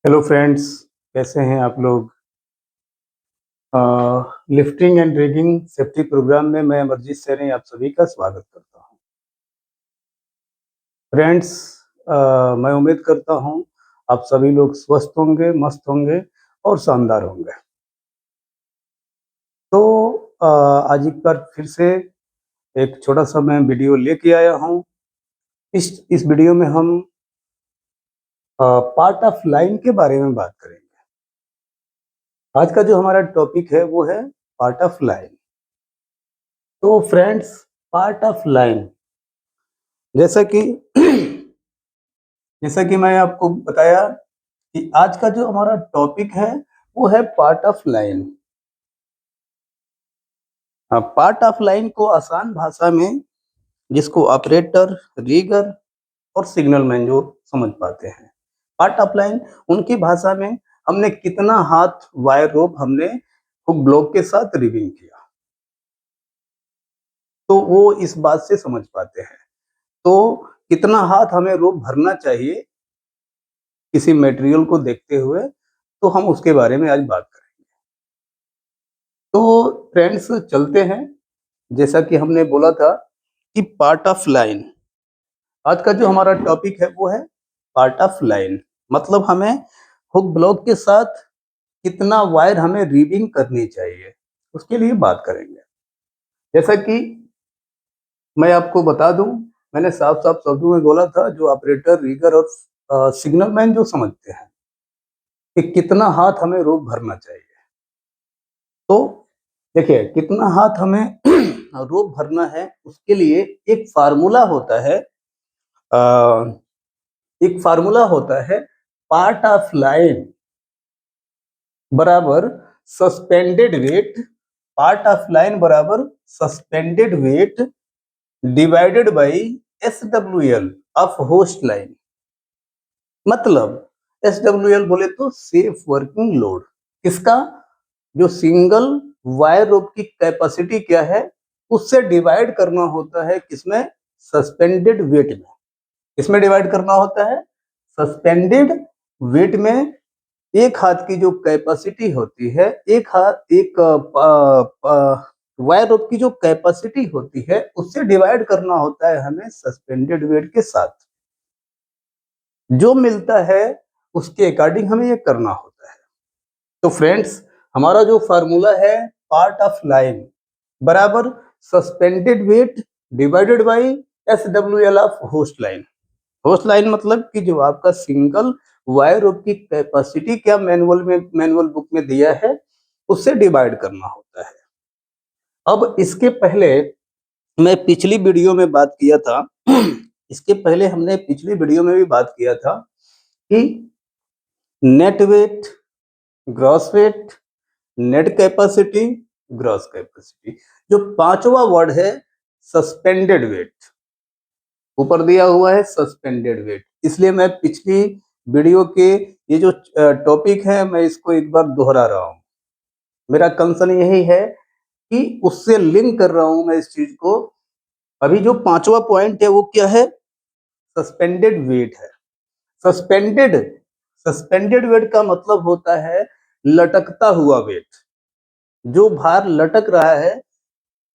Hello friends, कैसे हैं आप लोग। Lifting and rigging safety program में मैं अमरजीत सैनी आप सभी का स्वागत करता हूं। फ्रेंड्स, मैं उम्मीद करता हूं आप सभी लोग स्वस्थ होंगे, मस्त होंगे और शानदार होंगे। तो आज एक बार फिर से एक छोटा सा मैं वीडियो लेके आया हूं। इस वीडियो में हम पार्ट ऑफ लाइन के बारे में बात करेंगे। आज का जो हमारा टॉपिक है वो है पार्ट ऑफ लाइन। तो फ्रेंड्स, पार्ट ऑफ लाइन जैसा कि जैसा कि मैं आपको बताया कि आज का जो हमारा टॉपिक है वो है part of line. Part of line को आसान भाषा में जिसको ऑपरेटर, रीगर और सिग्नल मैन जो समझ पाते हैं, पार्ट ऑफ लाइन उनकी भाषा में हमने कितना हाथ वायर रोप हमने हुक ब्लॉक के साथ रिबिंग किया, तो वो इस बात से समझ पाते हैं। तो कितना हाथ हमें रोप भरना चाहिए किसी मटेरियल को देखते हुए, तो हम उसके बारे में आज बात करेंगे। तो फ्रेंड्स, चलते हैं। जैसा कि हमने बोला था कि पार्ट ऑफ लाइन, आज का जो हमारा टॉपिक है वो है पार्ट ऑफ लाइन। मतलब हमें हुक ब्लॉक के साथ कितना वायर हमें रीबिंग करनी चाहिए, उसके लिए बात करेंगे। जैसा कि मैं आपको बता दूं, मैंने साफ साफ शब्दों में बोला था, जो ऑपरेटर, रीगर और सिग्नल मैन जो समझते हैं कि कितना हाथ हमें रोप भरना चाहिए। तो देखिए, कितना हाथ हमें रोप भरना है, उसके लिए एक फार्मूला होता है। अ, एक फार्मूला होता है, पार्ट ऑफ लाइन बराबर suspended weight. Part of line बराबर suspended weight divided by SWL of hoist line. मतलब SWL बोले तो सेफ वर्किंग लोड। किसका? जो सिंगल वायर रोप की कैपेसिटी क्या है उससे डिवाइड करना होता है। किसमें? सस्पेंडेड वेट में। किसमें डिवाइड करना होता है? सस्पेंडेड वेट में। एक हाथ की जो कैपेसिटी होती है, एक हाथ एक वायर रोप की जो कैपेसिटी होती है उससे डिवाइड करना होता है हमें सस्पेंडेड वेट के साथ। जो मिलता है उसके अकॉर्डिंग हमें ये करना होता है। तो फ्रेंड्स, हमारा जो फार्मूला है पार्ट ऑफ लाइन बराबर suspended weight divided by SWL of hoist line. Host line मतलब कि जो आपका सिंगल वायर रोप की कैपेसिटी क्या मैनुअल बुक में दिया है उससे डिवाइड करना होता है। अब इसके पहले मैं पिछली वीडियो में बात किया था इसके पहले हमने पिछली वीडियो में भी बात किया था कि net weight, gross weight, net capacity, gross capacity. जो पांचवा वर्ड है सस्पेंडेड वेट, ऊपर दिया हुआ है सस्पेंडेड वेट। इसलिए मैं पिछली वीडियो के ये जो टॉपिक है मैं इसको एक बार दोहरा रहा हूँ। मेरा कंसर्न यही है कि उससे लिंक कर रहा हूं मैं इस चीज को। अभी जो पांचवा पॉइंट है वो क्या है? सस्पेंडेड वेट है। सस्पेंडेड सस्पेंडेड वेट का मतलब होता है लटकता हुआ वेट। जो भार लटक रहा है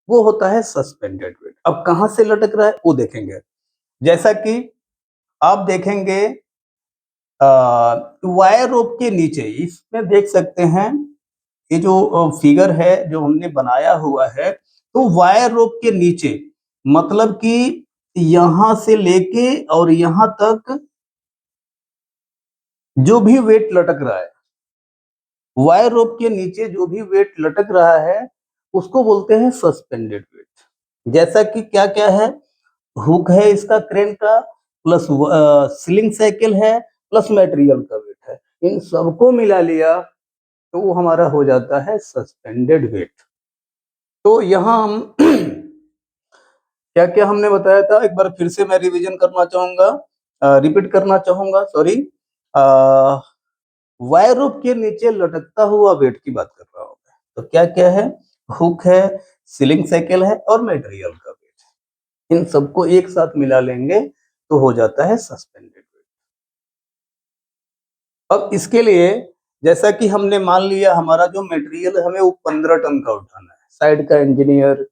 वो होता है सस्पेंडेड वेट। अब कहां से लटक रहा है वो देखेंगे। जैसा कि आप देखेंगे वायर रोप के नीचे, इसमें देख सकते हैं, ये जो फिगर है जो हमने बनाया हुआ है, तो वायर रोप के नीचे मतलब कि यहां से लेके और यहां तक जो भी वेट लटक रहा है, वायर रोप के नीचे जो भी वेट लटक रहा है उसको बोलते हैं सस्पेंडेड वेट। जैसा कि क्या क्या है, हुक है इसका क्रेन का, प्लस स्लिंग साइकिल है, प्लस मटेरियल का वेट है। इन सबको मिला लिया तो वो हमारा हो जाता है सस्पेंडेड वेट। तो यहाँ हम क्या क्या हमने बताया था, एक बार फिर से मैं रिवीजन करना चाहूंगा, रिपीट करना चाहूंगा, सॉरी। वायर रूप के नीचे लटकता हुआ वेट की बात कर रहा हूं मैं। तो क्या क्या है? हुक है, सीलिंग साइकिल है और मटेरियल का वेट। इन सबको एक साथ मिला लेंगे तो हो जाता है सस्पेंडेड वेट। अब इसके लिए जैसा कि हमने मान लिया हमारा जो मटेरियल हमें वो 15 टन का उठाना है, साइड का इंजीनियर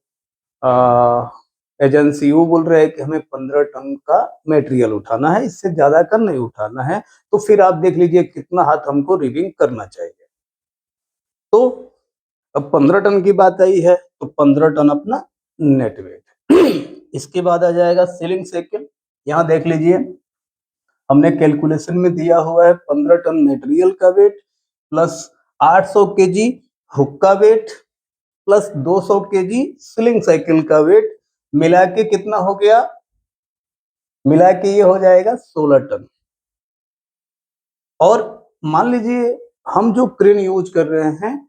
एजेंसी वो बोल रहे हैं कि हमें 15 टन का मटेरियल उठाना है, इससे ज्यादा का नहीं उठाना है, तो फिर आप देख लीजिए कितना हाथ हमको रिगिंग करना चाहिए। तो अब 15 टन की बात आई है तो 15 टन अपना नेट वेट। इसके बाद आ जाएगा सीलिंग साइकिल। यहाँ देख लीजिए हमने कैलकुलेशन में दिया हुआ है 15 टन मटेरियल का वेट प्लस 800 केजी हुक का weight plus 200 KG ceiling cycle का वेट मिला के कितना हो गया, मिला के ये हो जाएगा 16 टन। और मान लीजिए हम जो क्रेन यूज कर रहे हैं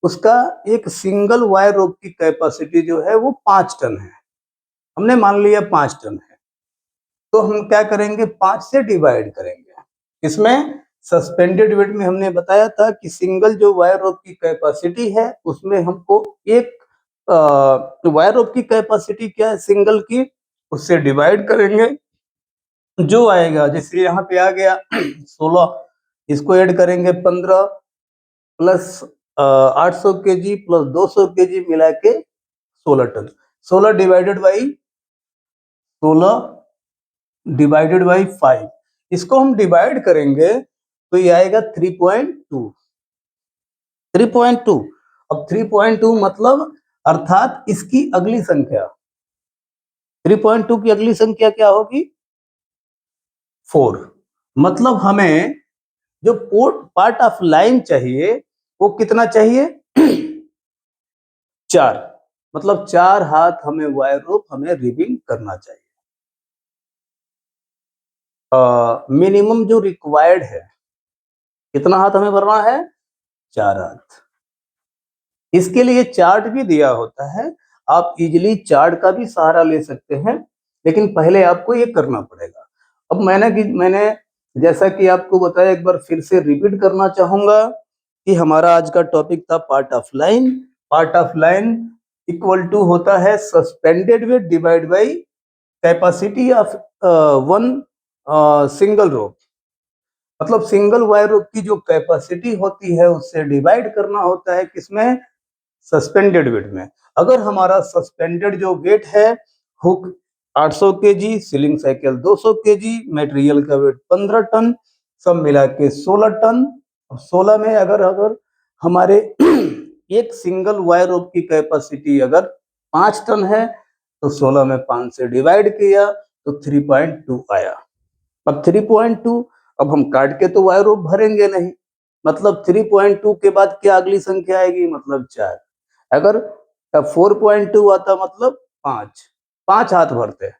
उसका एक सिंगल वायर रोप की कैपेसिटी जो है वो 5 टन है, हमने मान लिया 5 टन है, तो हम क्या करेंगे 5 से डिवाइड करेंगे। इसमें सस्पेंडेड वेट में हमने बताया था कि सिंगल जो वायर रोप की कैपेसिटी है उसमें हमको एक वायर रोप की कैपेसिटी क्या है सिंगल की, उससे डिवाइड करेंगे, जो आएगा जैसे यहाँ पे आ गया 16, इसको ऐड करेंगे 15 प्लस 800 केजी प्लस 200 केजी मिला के 16 टन। 16 डिवाइडेड बाई 5, इसको हम डिवाइड करेंगे तो ये आएगा 3.2। 3.2, अब 3.2 मतलब अर्थात इसकी अगली संख्या 3.2 की अगली संख्या क्या होगी 4। मतलब हमें जो पार्ट ऑफ लाइन चाहिए वो कितना चाहिए 4, मतलब 4 हाथ हमें वायर रोप हमें रिबिंग करना चाहिए। मिनिमम जो रिक्वायर्ड है कितना हाथ हमें भरना है 4 हाथ। इसके लिए चार्ट भी दिया होता है, आप इजीली चार्ट का भी सहारा ले सकते हैं, लेकिन पहले आपको ये करना पड़ेगा। अब मैंने जैसा कि आपको बताया एक बार फिर से रिपीट करना चाहूंगा कि हमारा आज का टॉपिक था part of line. Part of line equal to होता है suspended weight divide by capacity of one single rope, मतलब सिंगल वायर रोप की जो कैपेसिटी होती है उससे डिवाइड करना होता है किसमें सस्पेंडेड वेट में। अगर हमारा सस्पेंडेड जो वेट है hook 800 KG, ceiling cycle 200 KG, material का वेट 15 टन, सब मिला के 16 टन। 16 में अगर अगर हमारे एक सिंगल वायर रोप की कैपेसिटी अगर 5 टन है तो 16 में 5 से डिवाइड किया तो 3.2 आया। अब 3.2, अब हम काट के तो वायर रोप भरेंगे नहीं, मतलब 3.2 के बाद क्या अगली संख्या आएगी मतलब 4। अगर 4.2 आता मतलब 5 हाथ भरते,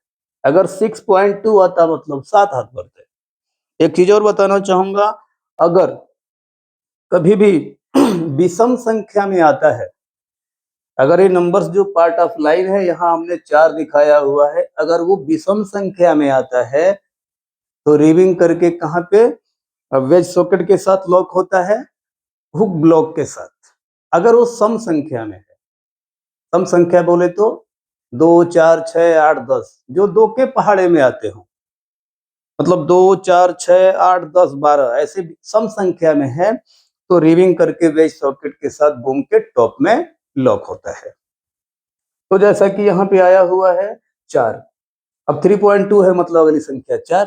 अगर 6.2 आता मतलब 7 हाथ भरते। एक चीज और बताना चाहूंगा, अगर कभी भी विषम संख्या में आता है, अगर ये नंबर्स जो पार्ट ऑफ लाइन है यहाँ हमने 4 दिखाया हुआ है, अगर वो विषम संख्या में आता है तो रिबिंग करके कहाँ पे वेज सॉकेट के साथ लॉक होता है हुक ब्लॉक के साथ। अगर वो सम संख्या में है, सम संख्या बोले तो 2 4 6 8 10 जो 2 के पहाड़े में आते हो, मतलब 2 4 6 8 10 12 ऐसे सम संख्या में है तो रिबिंग करके वेज सॉकेट के साथ बूम के टॉप में लॉक होता है। तो जैसा कि यहाँ पे आया हुआ है 4, अब 3.2 है मतलब अगली संख्या 4,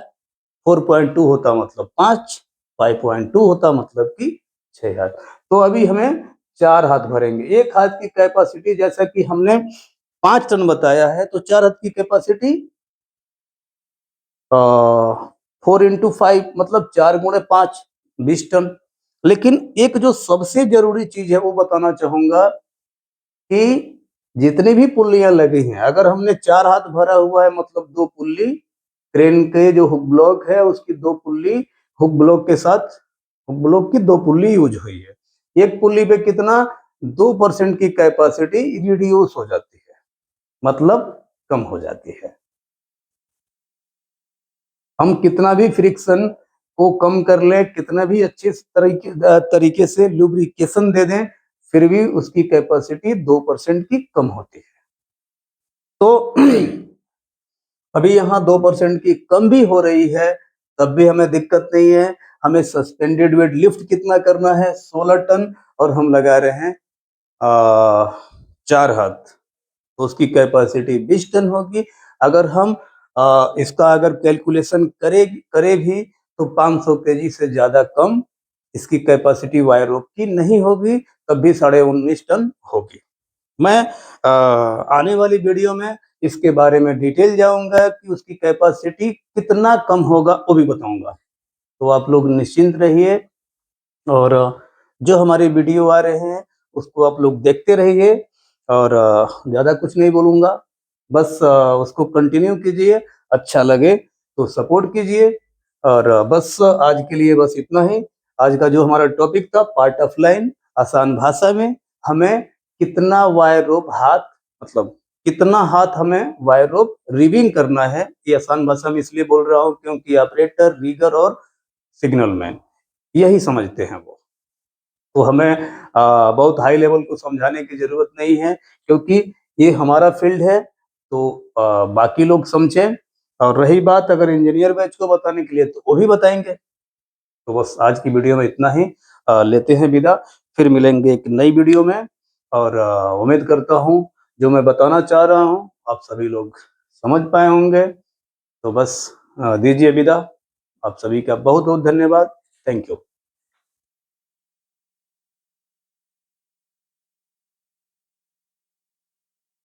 4.2 होता मतलब 5, 5.2 होता मतलब कि 6 हाथ। तो अभी हमें 4 हाथ भरेंगे। एक हाथ की कैपेसिटी जैसा कि हमने 5 टन बताया है तो 4 हाथ की कैपेसिटी 4 इंटू 5 मतलब 4 गुणे 5 20 टन। लेकिन एक जो सबसे जरूरी चीज है वो बताना चाहूंगा कि जितनी भी पुल्लियां लगी हैं, अगर हमने 4 हाथ भरा हुआ है मतलब 2 पुल्ली क्रेन के जो हुक ब्लॉक है उसकी 2 पुल्ली हुक ब्लॉक के साथ हुक ब्लॉक की 2 पुल्ली यूज हुई है, एक पुल्ली पे कितना 2% की कैपेसिटी रिड्यूस हो जाती है, मतलब कम हो जाती है। हम कितना भी फ्रिक्शन को कम कर ले, कितना भी अच्छे तरीके से लुब्रिकेशन दे दें, फिर भी उसकी कैपेसिटी 2% की कम होती है। तो अभी यहाँ 2% की कम भी हो रही है तब भी हमें दिक्कत नहीं है। हमें सस्पेंडेड वेट लिफ्ट कितना करना है, 16 टन, और हम लगा रहे हैं 4 हाथ, तो उसकी कैपेसिटी 20 टन होगी। अगर हम इसका अगर कैलकुलेशन करे भी तो 500 केजी से ज्यादा कम इसकी कैपेसिटी वायर रोप की नहीं होगी, तब भी 19.5 टन होगी। मैं आने वाली वीडियो में इसके बारे में डिटेल जाऊंगा कि उसकी कैपेसिटी कितना कम होगा वो भी बताऊंगा। तो आप लोग निश्चिंत रहिए, और जो हमारे वीडियो आ रहे हैं उसको आप लोग देखते रहिए, और ज़्यादा कुछ नहीं बोलूँगा, बस उसको कंटिन्यू कीजिए, अच्छा लगे तो सपोर्ट कीजिए। और बस आज के लिए बस इतना ही। आज का जो हमारा टॉपिक था, पार्ट ऑफ लाइन, आसान भाषा में हमें कितना वायर रोप हाथ, मतलब कितना हाथ हमें वायर रोप रिविंग करना है, ये आसान भाषा में इसलिए बोल रहा हूँ क्योंकि ऑपरेटर, रिगर और सिग्नल मैन यही समझते हैं वो। तो हमें बहुत हाई लेवल को समझाने की जरूरत नहीं है, क्योंकि ये हमारा फील्ड है, तो बाकी लोग समझें। और रही बात अगर इंजीनियर बैच को बताने के लिए, तो वो भी बताएंगे। तो बस आज की वीडियो में इतना ही, लेते हैं विदा, फिर मिलेंगे एक नई वीडियो में। और उम्मीद करता हूँ जो मैं बताना चाह रहा हूँ आप सभी लोग समझ पाए होंगे। तो बस दीजिए विदा। आप सभी का बहुत बहुत धन्यवाद। Thank you.